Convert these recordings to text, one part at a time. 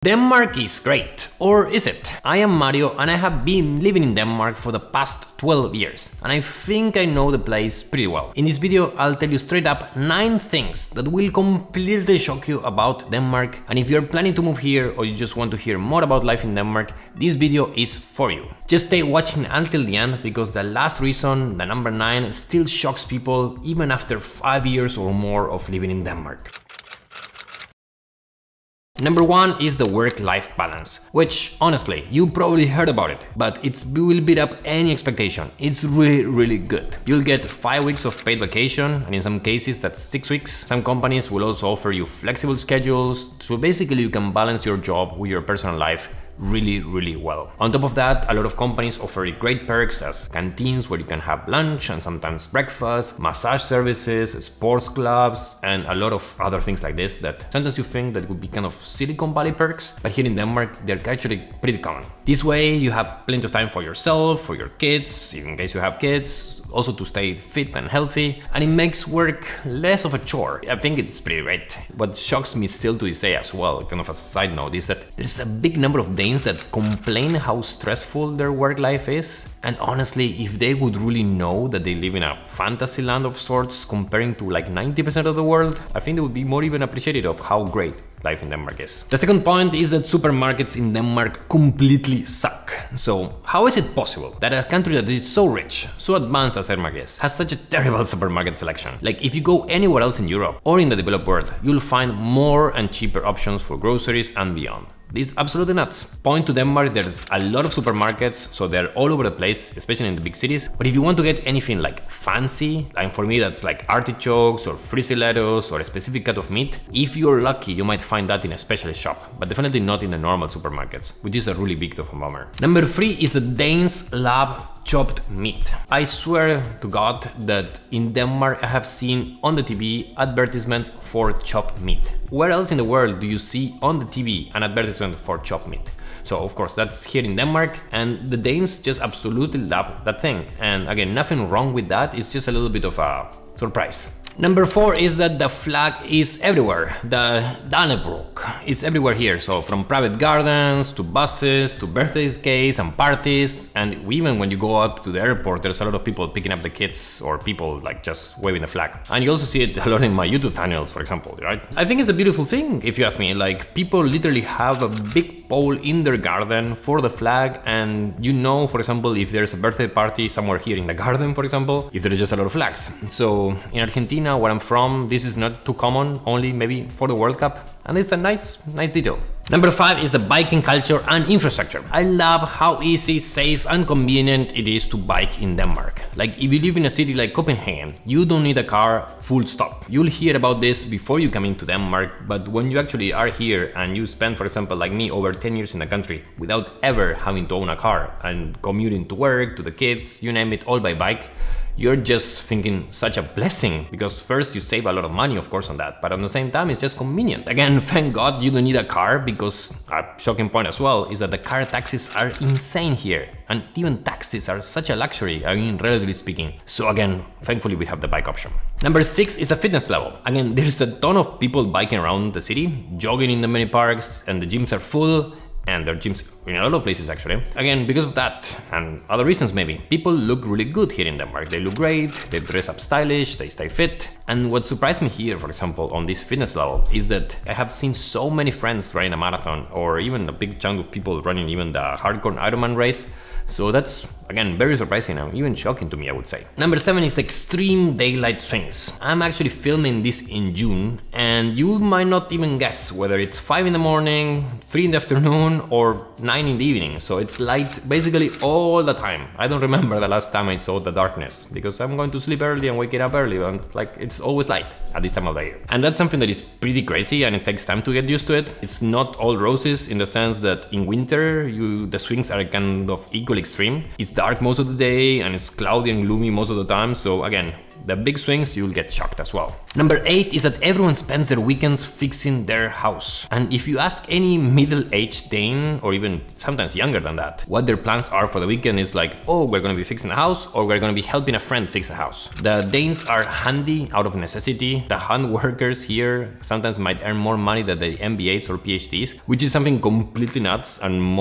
Denmark is great, or is it? I am Mario and I have been living in Denmark for the past 12 years and I think I know the place pretty well. In this video I'll tell you straight up 9 things that will completely shock you about Denmark, and if you're planning to move here or you just want to hear more about life in Denmark, this video is for you. Just stay watching until the end because the last reason, the number 9, still shocks people even after 5 years or more of living in Denmark. Number 1 is the work-life balance, which honestly, you probably heard about it, but it will beat up any expectation. It's really good. You'll get 5 weeks of paid vacation, and in some cases that's 6 weeks. Some companies will also offer you flexible schedules, so basically you can balance your job with your personal life really well. On top of that, a lot of companies offer great perks as canteens where you can have lunch and sometimes breakfast, massage services, sports clubs, and a lot of other things like this that sometimes you think that would be kind of Silicon Valley perks, but here in Denmark they're actually pretty common. This way you have plenty of time for yourself, for your kids, in case you have kids, also to stay fit and healthy, and it makes work less of a chore. I think it's pretty great. What shocks me still to this day as well, kind of a side note, is that there's a big number of Danes that complain how stressful their work life is, and honestly, if they would really know that they live in a fantasy land of sorts comparing to like 90% of the world, I think they would be more even appreciative of how great life in Denmark is. The second point is that supermarkets in Denmark completely suck. So how is it possible that a country that is so rich, so advanced as Denmark is, has such a terrible supermarket selection? Like, if you go anywhere else in Europe or in the developed world, you'll find more and cheaper options for groceries and beyond. This is absolutely nuts. Point to Denmark, there's a lot of supermarkets, so they're all over the place, especially in the big cities. But if you want to get anything like fancy, and for me that's like artichokes or frizzy lettuce or a specific cut of meat, if you're lucky you might find that in a specialist shop, but definitely not in the normal supermarkets, which is a really big of a bummer. Number 3 is the Danes love chopped meat. I swear to God that in Denmark I have seen on the TV advertisements for chopped meat. Where else in the world do you see on the TV an advertisement for chopped meat? So of course that's here in Denmark, and the Danes just absolutely love that thing. And again, nothing wrong with that, it's just a little bit of a surprise. Number 4 is that the flag is everywhere. The Dannebrog, it's everywhere here. So from private gardens to buses to birthday cakes and parties, and even when you go up to the airport, there's a lot of people picking up the kids or people like just waving the flag. And you also see it a lot in my YouTube channels, for example, right? I think it's a beautiful thing, if you ask me. Like, people literally have a big pole in their garden for the flag, and you know, for example, if there's a birthday party somewhere here in the garden, for example, if there's just a lot of flags. So in Argentina, where I'm from, this is not too common, only maybe for the World Cup, and it's a nice detail. Number 5 is the biking culture and infrastructure. I love how easy, safe and convenient it is to bike in Denmark. Like, if you live in a city like Copenhagen, you don't need a car, full stop. You'll hear about this before you come into Denmark, but when you actually are here and you spend, for example, like me, over 10 years in the country without ever having to own a car and commuting to work, to the kids, you name it, all by bike, you're just thinking such a blessing, because first you save a lot of money, of course, on that, but at the same time it's just convenient. Again, thank God you don't need a car, because a shocking point as well is that the car taxes are insane here, and even taxis are such a luxury, I mean, relatively speaking. So again, thankfully we have the bike option. Number 6 is the fitness level. Again, there's a ton of people biking around the city, jogging in the many parks, and the gyms are full. And there are gyms in a lot of places actually. Again, because of that and other reasons maybe, people look really good here in Denmark. They look great, they dress up stylish, they stay fit. And what surprised me here, for example, on this fitness level, is that I have seen so many friends running a marathon, or even a big chunk of people running even the hardcore Ironman race. So that's, again, very surprising and even shocking to me, I would say. Number 7 is extreme daylight swings. I'm actually filming this in June, and you might not even guess whether it's 5 in the morning, 3 in the afternoon, or 9 in the evening. So it's light basically all the time. I don't remember the last time I saw the darkness, because I'm going to sleep early and waking up early, and like, it's always light at this time of the year. And that's something that is pretty crazy, and it takes time to get used to it. It's not all roses, in the sense that in winter, the swings are kind of equally extreme. It's dark most of the day and it's cloudy and gloomy most of the time. So again, The big swings, you'll get shocked as well. Number 8 is that everyone spends their weekends fixing their house. And if you ask any middle-aged Dane, or even sometimes younger than that, what their plans are for the weekend is like, oh, we're gonna be fixing a house, or we're gonna be helping a friend fix a house. The Danes are handy out of necessity. The hand workers here sometimes might earn more money than the MBAs or PhDs, which is something completely nuts, and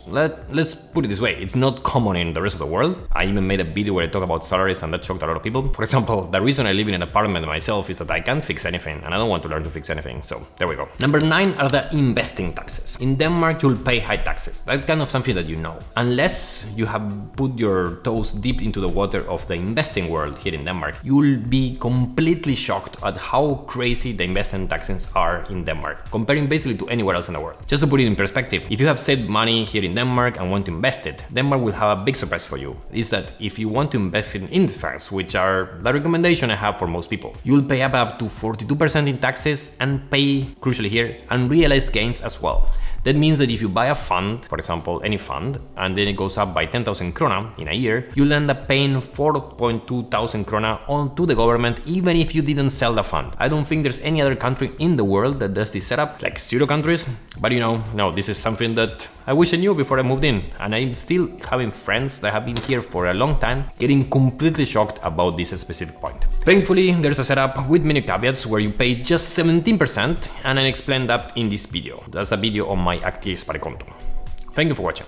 let's put it this way, it's not common in the rest of the world. I even made a video where I talk about salaries, and that shocked a lot of people. For example, the reason I live in an apartment myself is that I can't fix anything, and I don't want to learn to fix anything, so there we go. Number 9 are the investing taxes. In Denmark, you'll pay high taxes. That's kind of something that you know. Unless you have put your toes deep into the water of the investing world here in Denmark, you'll be completely shocked at how crazy the investment taxes are in Denmark, comparing basically to anywhere else in the world. Just to put it in perspective, if you have saved money here in Denmark and want to invest it, Denmark will have a big surprise for you. Is that if you want to invest in index funds, which are the recommendation I have for most people, you'll pay up to 42% in taxes and pay, crucially here, unrealized gains as well. That means that if you buy a fund, for example, any fund, and then it goes up by 10,000 krona in a year, you'll end up paying 4.2 thousand krona onto the government, even if you didn't sell the fund. I don't think there's any other country in the world that does this setup, like 0 countries, but you know, no, this is something that I wish I knew before I moved in, and I'm still having friends that have been here for a long time getting completely shocked about this specific point. Thankfully, there's a setup with many caveats where you pay just 17%, and I explained that in this video. That's a video on my Aktiesparekonto. Thank you for watching.